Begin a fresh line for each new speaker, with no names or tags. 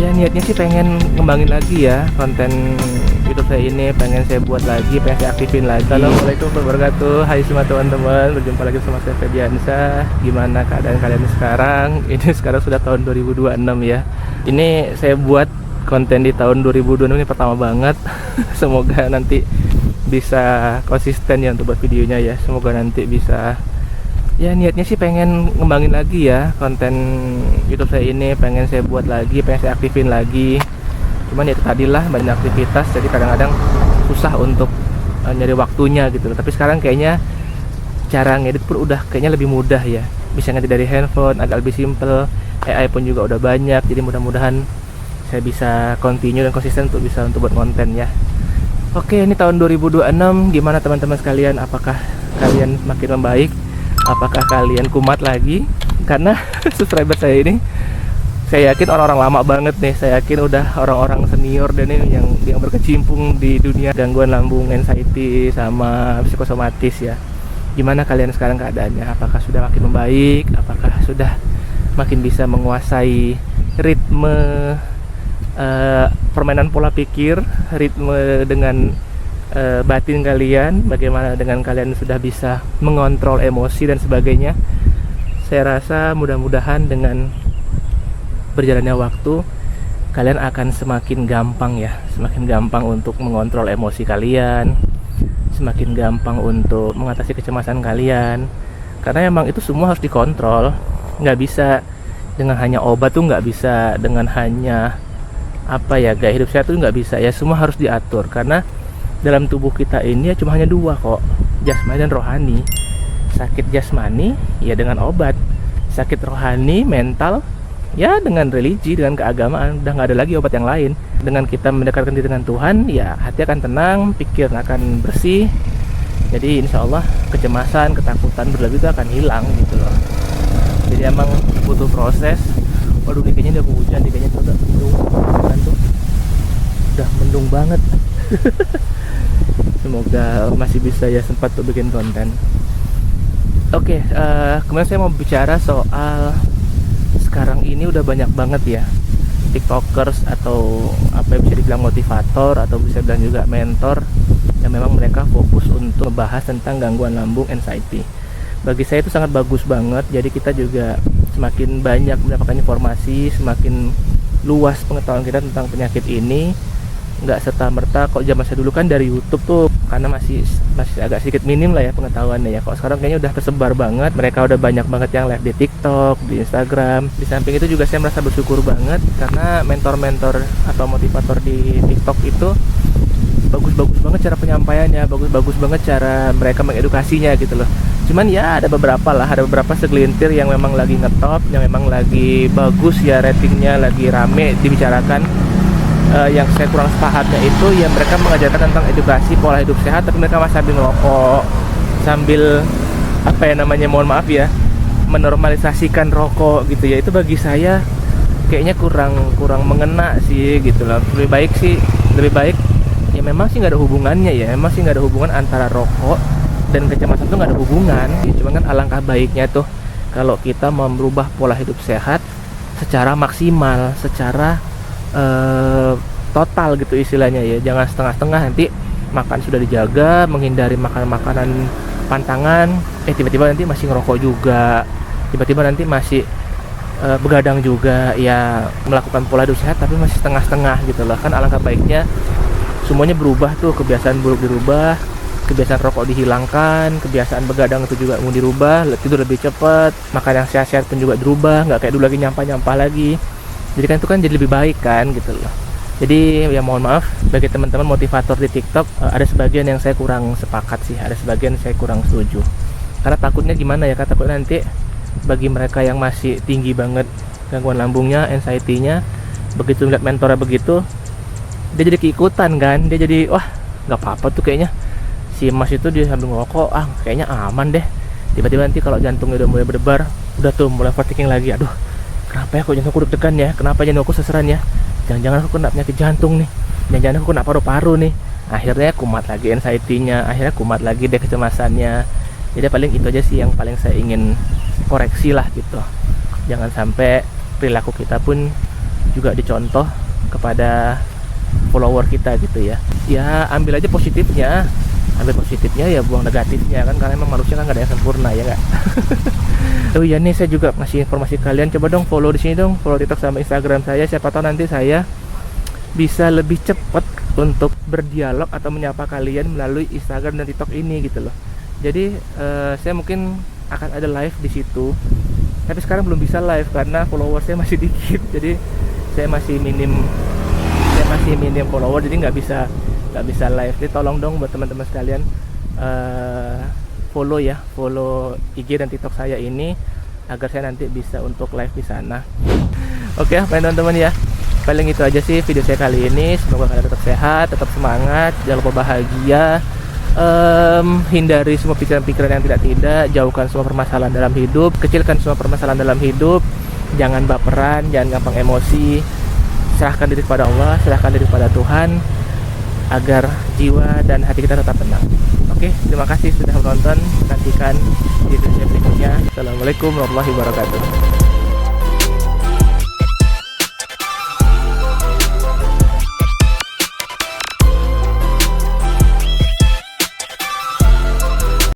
Ya niatnya sih pengen ngembangin lagi ya konten YouTube saya ini, pengen saya buat lagi, pengen saya aktifin lagi. Assalamualaikum warahmatullahi wabarakatuh. Hai semua teman-teman, berjumpa lagi sama saya Ferdiansa. Gimana keadaan kalian sekarang? Ini sekarang sudah tahun 2026 ya. Ini saya buat konten di tahun 2026 ini pertama banget. Semoga nanti bisa konsisten ya untuk buat videonya ya. Semoga nanti bisa. Ya niatnya sih pengen ngembangin lagi ya konten YouTube saya ini, pengen saya buat lagi, pengen saya aktifin lagi. Cuman ya itu tadilah banyak aktivitas, jadi kadang-kadang susah untuk nyari waktunya gitu loh. Tapi sekarang kayaknya cara ngedit pun udah kayaknya lebih mudah ya. Bisa ngedit dari handphone, agak lebih simple. AI pun juga udah banyak, jadi mudah-mudahan saya bisa continue dan konsisten untuk bisa untuk buat konten ya. Oke, ini tahun 2026, gimana teman-teman sekalian? Apakah kalian makin membaik? Apakah kalian kumat lagi? Karena subscriber saya ini, saya yakin orang-orang lama banget nih. Saya yakin udah orang-orang senior dan ini yang berkecimpung di dunia gangguan lambung, anxiety, sama psikosomatis ya. Gimana kalian sekarang keadaannya? Apakah sudah makin membaik? Apakah sudah makin bisa menguasai ritme permainan pola pikir, ritme dengan batin kalian, bagaimana dengan kalian sudah bisa mengontrol emosi dan sebagainya. Saya rasa mudah-mudahan dengan berjalannya waktu kalian akan semakin gampang ya, semakin gampang untuk mengontrol emosi kalian, semakin gampang untuk mengatasi kecemasan kalian. Karena emang itu semua harus dikontrol, nggak bisa dengan hanya obat tuh, nggak bisa dengan hanya gaya hidup sehat tuh nggak bisa ya, semua harus diatur. Karena dalam tubuh kita ini ya cuma hanya dua kok, jasmani dan rohani. Sakit jasmani ya dengan obat, sakit rohani, mental ya dengan religi, dengan keagamaan. Udah nggak ada lagi obat yang lain. Dengan kita mendekatkan diri dengan Tuhan ya hati akan tenang, pikir akan bersih. Jadi insya Allah kecemasan, ketakutan berlebih itu akan hilang gitu loh. Jadi emang butuh proses. Waduh, kayaknya udah hujan, kayaknya udah mendung kan tuh, udah mendung banget. Semoga masih bisa ya sempat untuk bikin konten. Oke, kemudian saya mau bicara soal sekarang ini udah banyak banget ya tiktokers atau apa yang bisa dibilang motivator atau bisa bilang juga mentor yang memang mereka fokus untuk membahas tentang gangguan lambung, anxiety. Bagi saya itu sangat bagus banget. Jadi kita juga semakin banyak mendapatkan informasi, semakin luas pengetahuan kita tentang penyakit ini. Nggak serta-merta kok zaman saya dulu kan dari YouTube tuh, karena masih agak sedikit minim lah ya pengetahuannya ya. Kok sekarang kayaknya udah tersebar banget, mereka udah banyak banget yang live di TikTok, di Instagram. Di samping itu juga saya merasa bersyukur banget karena mentor-mentor atau motivator di TikTok itu bagus-bagus banget cara penyampaiannya, bagus-bagus banget cara mereka mengedukasinya gitu loh. Cuman ya ada beberapa segelintir yang memang lagi ngetop, yang memang lagi bagus ya ratingnya, lagi rame dibicarakan. Yang saya kurang sepahatnya itu ya mereka mengajarkan tentang edukasi pola hidup sehat, tapi mereka masih sambil ngerokok, sambil mohon maaf ya, menormalisasikan rokok gitu ya. Itu bagi saya kayaknya kurang mengena sih gitu loh. Lebih baik ya memang sih nggak ada hubungannya ya, memang sih nggak ada hubungan antara rokok dan kecemasan tuh nggak ada hubungan. Cuman kan alangkah baiknya tuh kalau kita mau merubah pola hidup sehat secara maksimal, secara total gitu istilahnya ya. Jangan setengah-setengah, nanti makan sudah dijaga, menghindari makanan pantangan, tiba-tiba nanti masih ngerokok juga, tiba-tiba nanti masih begadang juga ya, melakukan pola hidup sehat tapi masih setengah-setengah gitu loh. Kan alangkah baiknya semuanya berubah tuh, kebiasaan buruk dirubah, kebiasaan rokok dihilangkan, kebiasaan begadang itu juga mau dirubah, tidur lebih cepat, makan yang sehat-sehat pun juga dirubah, nggak kayak dulu lagi nyampah-nyampah lagi. Jadi kan itu kan jadi lebih baik kan gitu loh. Jadi ya mohon maaf bagi teman-teman motivator di TikTok, ada sebagian yang saya kurang sepakat sih, ada sebagian saya kurang setuju. Karena takutnya gimana ya, takutnya nanti bagi mereka yang masih tinggi banget gangguan lambungnya, anxiety-nya, begitu melihat mentornya begitu, dia jadi keikutan kan, dia jadi wah nggak apa-apa tuh kayaknya si Mas itu dia sambil ngerokok, kayaknya aman deh. Tiba-tiba nanti kalau jantungnya udah mulai berdebar, udah tuh mulai overthinking lagi, aduh kenapa ya kok jantungku deg-degan ya, kenapa jantungku seseran ya, jangan-jangan aku kena penyakit jantung nih, jangan-jangan aku kena paru-paru nih. Akhirnya kumat lagi anxiety-nya, akhirnya kumat lagi deh kecemasannya. Jadi paling itu aja sih yang paling saya ingin koreksi lah gitu. Jangan sampai perilaku kita pun juga dicontoh kepada follower kita gitu ya. Ya ambil aja positifnya, ya buang negatifnya kan, karena emang manusia kan gak ada yang sempurna ya nggak. Oh iya nih, saya juga ngasih informasi kalian, coba dong follow di sini dong, follow TikTok sama Instagram saya, siapa tahu nanti saya bisa lebih cepat untuk berdialog atau menyapa kalian melalui Instagram dan TikTok ini gitu loh. Jadi saya mungkin akan ada live di situ, tapi sekarang belum bisa live karena follower saya masih dikit, jadi saya masih minim follower, jadi nggak bisa live. Jadi tolong dong buat teman-teman sekalian follow IG dan TikTok saya ini agar saya nanti bisa untuk live di sana. Oke, teman-teman ya. Paling itu aja sih video saya kali ini. Semoga kalian tetap sehat, tetap semangat, jangan lupa bahagia. Hindari semua pikiran-pikiran yang tidak, jauhkan semua permasalahan dalam hidup, kecilkan semua permasalahan dalam hidup, jangan baperan, jangan gampang emosi, serahkan diri kepada Allah, serahkan diri kepada Tuhan, agar jiwa dan hati kita tetap tenang. Oke, terima kasih sudah menonton, nantikan video berikutnya. Assalamualaikum warahmatullahi wabarakatuh.